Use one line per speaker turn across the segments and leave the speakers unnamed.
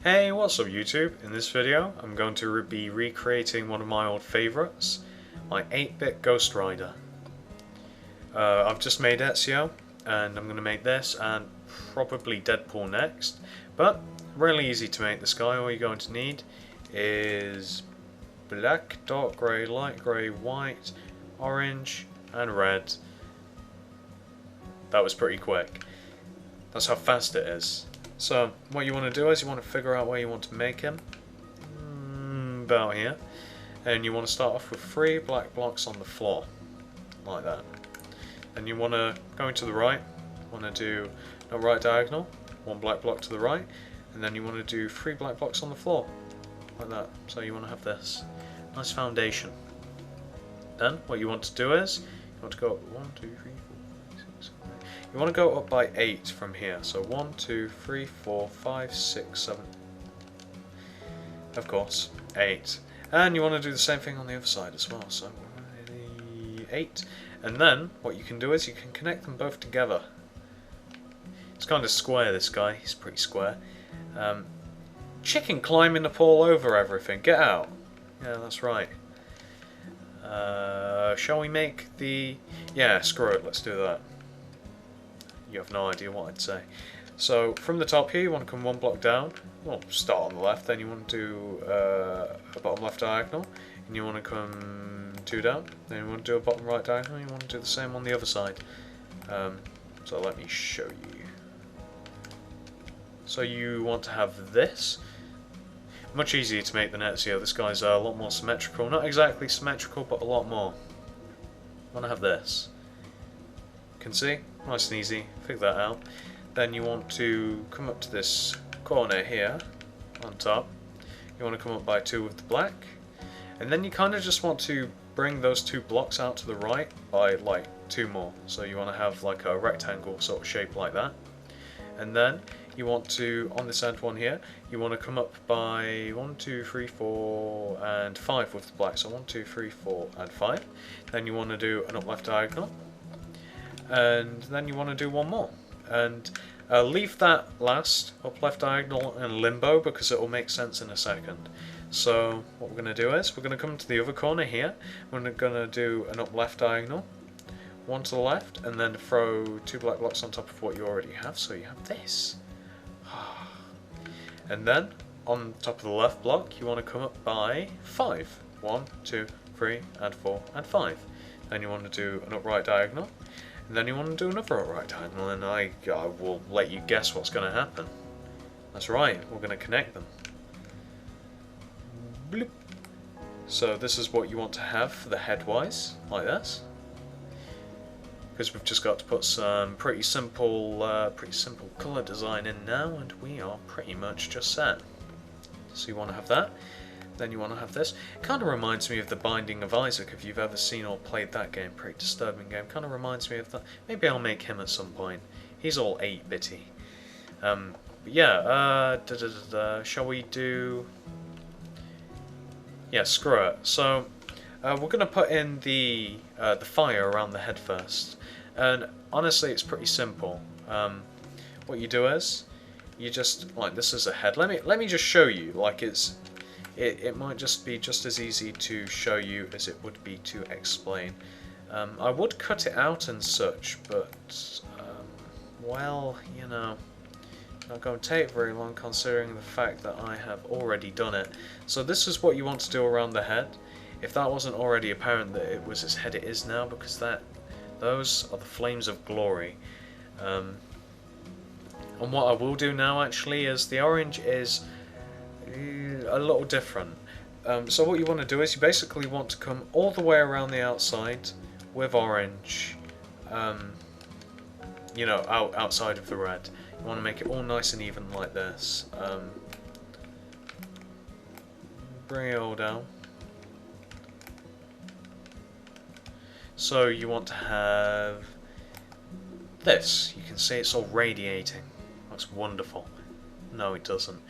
Hey, what's up YouTube? In this video I'm going to be recreating one of my old favourites, my 8-bit Ghost Rider. I've just made Ezio, and I'm going to make this and probably Deadpool next, but really easy to make this guy. All you're going to need is black, dark grey, light grey, white, orange and red. That was pretty quick. That's how fast it is. So what you want to do is you want to figure out where you want to make him, about here, and you want to start off with 3 black blocks on the floor, like that. Then you want to go to the right, want to do a right diagonal, 1 black block to the right, and then you want to do 3 black blocks on the floor, like that. So you want to have this nice foundation. Then what you want to do is you want to go 1, 2, 3, 4, 5, 6, 7, 8. You want to go up by 8 from here. So 1, 2, 3, 4, 5, 6, 7. Of course, 8. And you want to do the same thing on the other side as well. So 8. And then what you can do is you can connect them both together. It's kind of square, this guy. He's pretty square. Chicken climbing up all over everything. Get out. Yeah, that's right. Shall we make the... Yeah, screw it. Let's do that. You have no idea what I'd say. So from the top here you want to come 1 block down. Well, start on the left, then you want to do a bottom left diagonal, and you want to come 2 down, then you want to do a bottom right diagonal, you want to do the same on the other side. So let me show you. So you want to have this. Much easier to make than Ezio. This guy's a lot more symmetrical. Not exactly symmetrical, but a lot more. You want to have this. Can see? Nice and easy. Figure that out. Then you want to come up to this corner here on top. You want to come up by 2 with the black, and then you kind of just want to bring those 2 blocks out to the right by like 2 more. So you want to have like a rectangle sort of shape like that. And then you want to, on this end one here, you want to come up by 1, 2, 3, 4 and 5 with the black. So 1, 2, 3, 4 and 5. Then you want to do an up left diagonal. And then you want to do 1 more, and leave that last up left diagonal in limbo because it will make sense in a second. So what we're going to do is we're going to come to the other corner here. We're going to do an up left diagonal, 1 to the left, and then throw 2 black blocks on top of what you already have, so you have this. And then on top of the left block you want to come up by 5. 1, 2, 3 and 4 and 5. Then you want to do an upright diagonal, and then you want to do another upright diagonal, and I will let you guess what's going to happen. That's right, we're going to connect them. Bloop. So this is what you want to have for the headwise, like this. Because we've just got to put some pretty simple colour design in now, and we are pretty much just set. So you want to have that. Then you want to have this. It kind of reminds me of The Binding of Isaac, if you've ever seen or played that game. Pretty disturbing game. Kind of reminds me of that. Maybe I'll make him at some point. He's all 8-bitty. But yeah, shall we do... Yeah, screw it. So, we're going to put in the fire around the head first. And honestly, it's pretty simple. What you do is, you just, like, this is a head. Let me just show you, like, it might just be just as easy to show you as it would be to explain. I would cut it out and such, but, well, you know, not going to take very long considering the fact that I have already done it. So this is what you want to do around the head. If that wasn't already apparent that it was his head, it is now, because those are the flames of glory. And what I will do now actually is the orange is a little different. So what you want to do is you basically want to come all the way around the outside with orange, you know, outside of the red. You want to make it all nice and even like this. Bring it all down. So you want to have this. You can see it's all radiating. That's wonderful. No, it doesn't.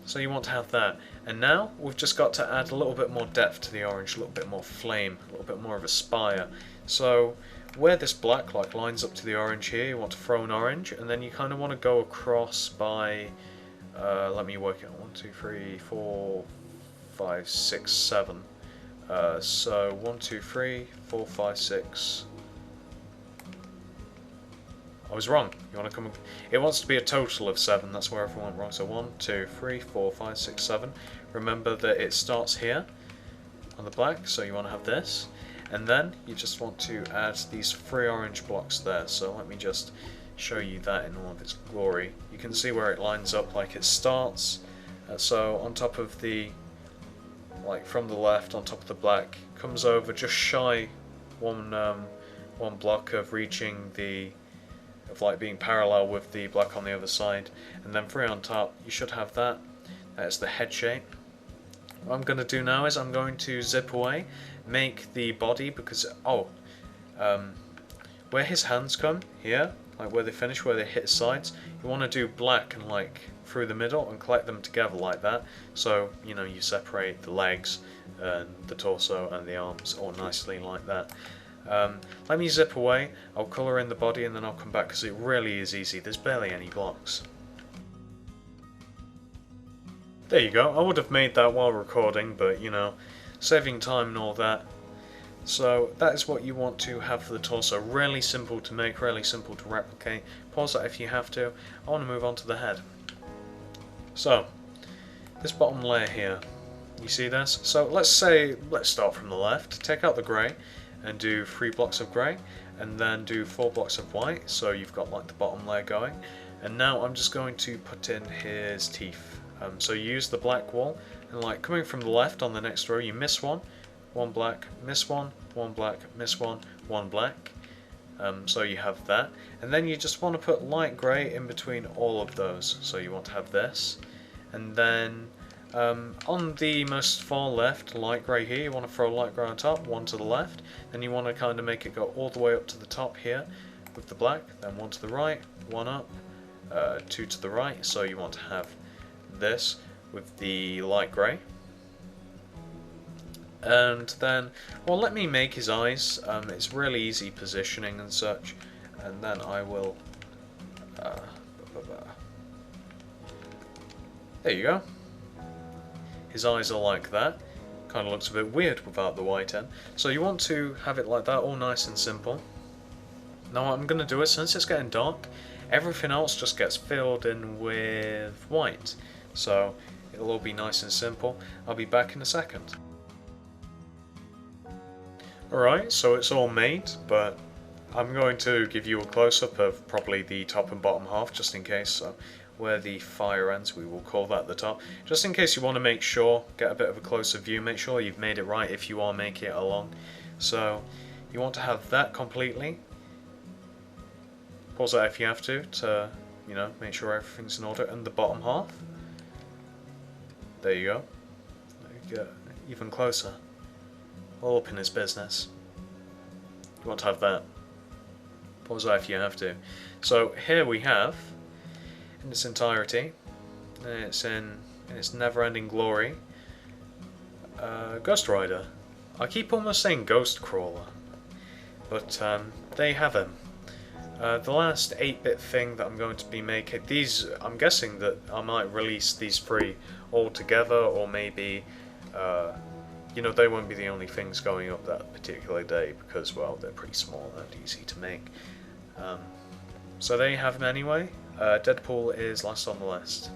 So you want to have that, and now we've just got to add a little bit more depth to the orange, a little bit more flame, a little bit more of a spire. So where this black like lines up to the orange here, you want to throw an orange, and then you kind of want to go across by let me work it on 1, 2, 3, 4, 5, 6, 7. So 1, 2, 3, 4, 5, 6. I was wrong. You want to come? It wants to be a total of 7. That's where everyone went wrong. So 1, 2, 3, 4, 5, 6, 7. Remember that it starts here on the black, so you want to have this, and then you just want to add these 3 orange blocks there. So let me just show you that in all of its glory. You can see where it lines up, like it starts. So on top of the, like from the left, on top of the black, comes over just shy one block of reaching the, of like being parallel with the black on the other side, and then 3 on top. You should have that. That's the head shape. What I'm going to do now is I'm going to zip away, make the body, because where his hands come here, like where they finish, where they hit his sides, you want to do black and like through the middle and collect them together like that. So you know, you separate the legs and the torso and the arms all nicely like that. Let me zip away, I'll colour in the body and then I'll come back, because it really is easy. There's barely any blocks. There you go. I would have made that while recording, but you know, saving time and all that. So that is what you want to have for the torso. Really simple to make, really simple to replicate. Pause that if you have to. I want to move on to the head. So, this bottom layer here, you see this? So let's start from the left. Take out the grey and do 3 blocks of grey, and then do 4 blocks of white. So you've got like the bottom layer going. And now I'm just going to put in his teeth. So you use the black wall, and like coming from the left on the next row, you miss one black, miss one black, miss one black. So you have that, and then you just want to put light grey in between all of those. So you want to have this, and then on the most far left, light grey here, you want to throw light grey on top, 1 to the left, then you want to kind of make it go all the way up to the top here with the black, then 1 to the right, 1 up, 2 to the right. So you want to have this with the light grey, and then, well, let me make his eyes. It's really easy positioning and such, and then I will there you go. His eyes are like that. Kind of looks a bit weird without the white end, so you want to have it like that, all nice and simple. Now what I'm going to do is, since it's getting dark, everything else just gets filled in with white. So it'll all be nice and simple. I'll be back in a second. Alright, so it's all made, but I'm going to give you a close-up of probably the top and bottom half, just in case. So where the fire ends, we will call that the top. Just in case you want to make sure, get a bit of a closer view, make sure you've made it right if you are making it along. So you want to have that completely. Pause that if you have to you know, make sure everything's in order. And the bottom half. There you go. There you go. Even closer. All up in his business. You want to have that. Pause that if you have to. So here we have, in its entirety, it's in its never-ending glory, Ghost Rider. I keep almost saying Ghost Crawler, but there you have him. The last 8-bit thing that I'm going to be making, these, I'm guessing that I might release these 3 all together, or maybe, you know, they won't be the only things going up that particular day, because, well, they're pretty small and easy to make. So there you have them anyway. Deadpool is last on the list.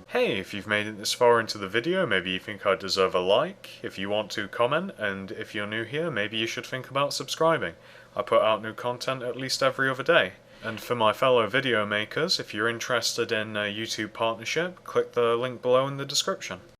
Hey, if you've made it this far into the video, maybe you think I deserve a like. If you want to, comment, and if you're new here, maybe you should think about subscribing. I put out new content at least every other day. And for my fellow video makers, if you're interested in a YouTube partnership, click the link below in the description.